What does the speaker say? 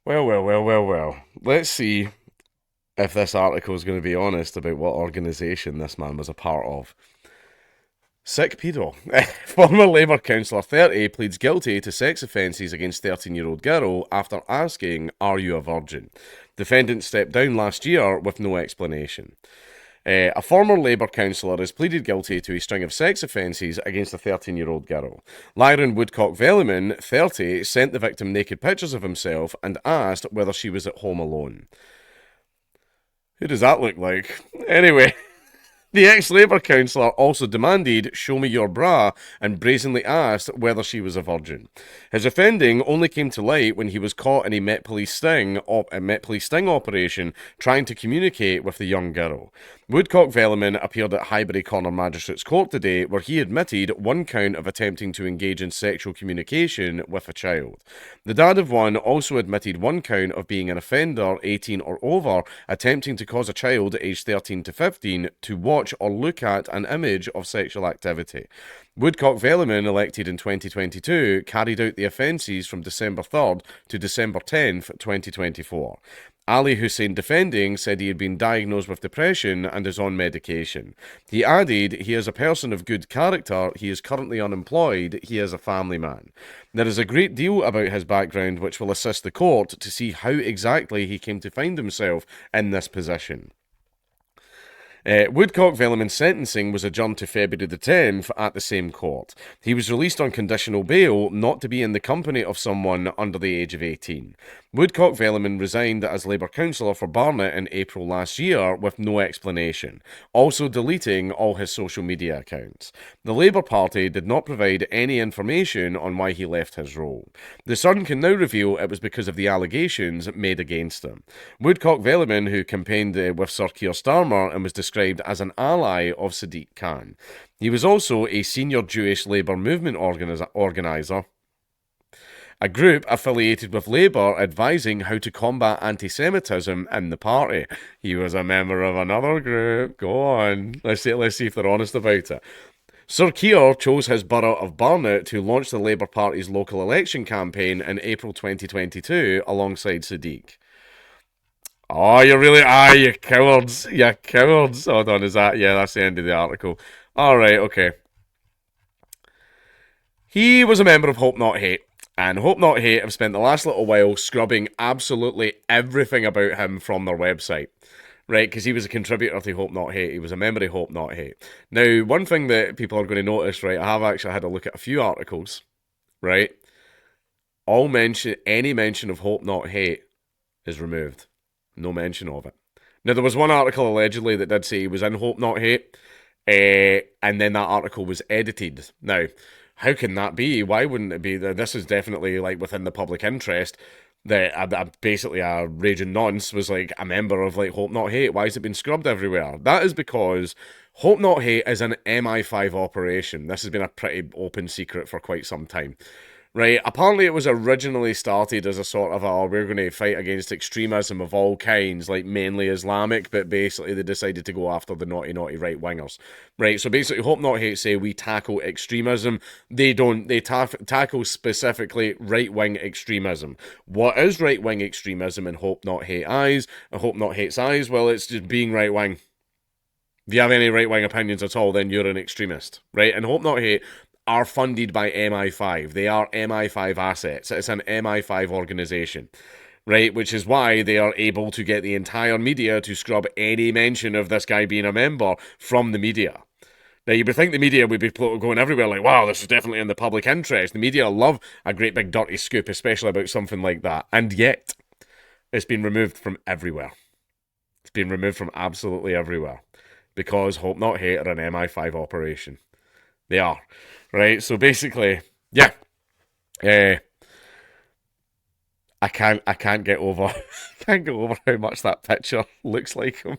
Well. Let's see if this article is going to be honest about what organisation this man was a part of. Sick pedo. Former Labour councillor 30 pleads guilty to sex offences against 13-year-old girl after asking, "Are you a virgin?" Defendant stepped down last year with no explanation. A former Labour councillor has pleaded guilty to a string of sex offences against a 13-year-old girl. Lyron Woodcock Velleman, 30, sent the victim naked pictures of himself and asked whether she was at home alone. Who does that look like? Anyway, the ex-Labour councillor also demanded "show me your bra" and brazenly asked whether she was a virgin. His offending only came to light when he was caught in a Met Police sting operation trying to communicate with the young girl. Woodcock Velleman appeared at Highbury Corner Magistrates Court today, where he admitted one count of attempting to engage in sexual communication with a child. The dad of one also admitted one count of being an offender 18 or over, attempting to cause a child aged 13 to 15 to watch or look at an image of sexual activity. Woodcock Velleman, elected in 2022, carried out the offences from December 3rd to December 10th, 2024. Ali Hussein, defending, said he had been diagnosed with depression and is on medication. He added, "He is a person of good character, he is currently unemployed, he is a family man." There is a great deal about his background which will assist the court to see how exactly he came to find himself in this position. Woodcock Velleman's sentencing was adjourned to February the 10th at the same court. He was released on conditional bail not to be in the company of someone under the age of 18. Woodcock Velleman resigned as Labour councillor for Barnet in April last year with no explanation, also deleting all his social media accounts. The Labour Party did not provide any information on why he left his role. The Sun can now reveal it was because of the allegations made against him. Woodcock Velleman, who campaigned with Sir Keir Starmer and was described as an ally of Sadiq Khan. He was also a senior Jewish Labour movement organiser, a group affiliated with Labour advising how to combat anti-Semitism in the party. He was a member of another group. Go on. Let's see if they're honest about it. Sir Keir chose his borough of Barnet to launch the Labour Party's local election campaign in April 2022 alongside Sadiq. Oh, you really are, you cowards. You cowards. Hold on, is that? Yeah, that's the end of the article. Alright, okay. He was a member of Hope Not Hate, and Hope Not Hate have spent the last little while scrubbing absolutely everything about him from their website. Right, because he was a contributor to Hope Not Hate. He was a member of Hope Not Hate. Now, one thing that people are going to notice, right, I have actually had a look at a few articles, right? Any mention of Hope Not Hate is removed. No mention of it. Now, there was one article allegedly that did say he was in Hope Not Hate, and then that article was edited. Now, how can that be? Why wouldn't it be? This is definitely like within the public interest. That basically a raging nonce was like a member of like Hope Not Hate. Why has it been scrubbed everywhere? That is because Hope Not Hate is an MI5 operation. This has been a pretty open secret for quite some time. Right, apparently it was originally started as a sort of we're going to fight against extremism of all kinds, like mainly Islamic, but basically they decided to go after the naughty right-wingers. Right, so basically Hope Not Hate say we tackle extremism. They don't, they tackle specifically right-wing extremism. What is right-wing extremism in Hope Not Hate eyes? Hope Not Hate's eyes? Well, it's just being right-wing. If you have any right-wing opinions at all, then you're an extremist, right? And Hope Not Hate are funded by MI5. They are MI5 assets. It's an MI5 organisation, right? Which is why they are able to get the entire media to scrub any mention of this guy being a member from the media. Now, you would think the media would be going everywhere like, wow, this is definitely in the public interest. The media love a great big dirty scoop, especially about something like that. And yet, it's been removed from everywhere. It's been removed from absolutely everywhere. Because Hope Not Hate are an MI5 operation. They are. Right, so basically, yeah, I can't get over, can't get over how much that picture looks like him.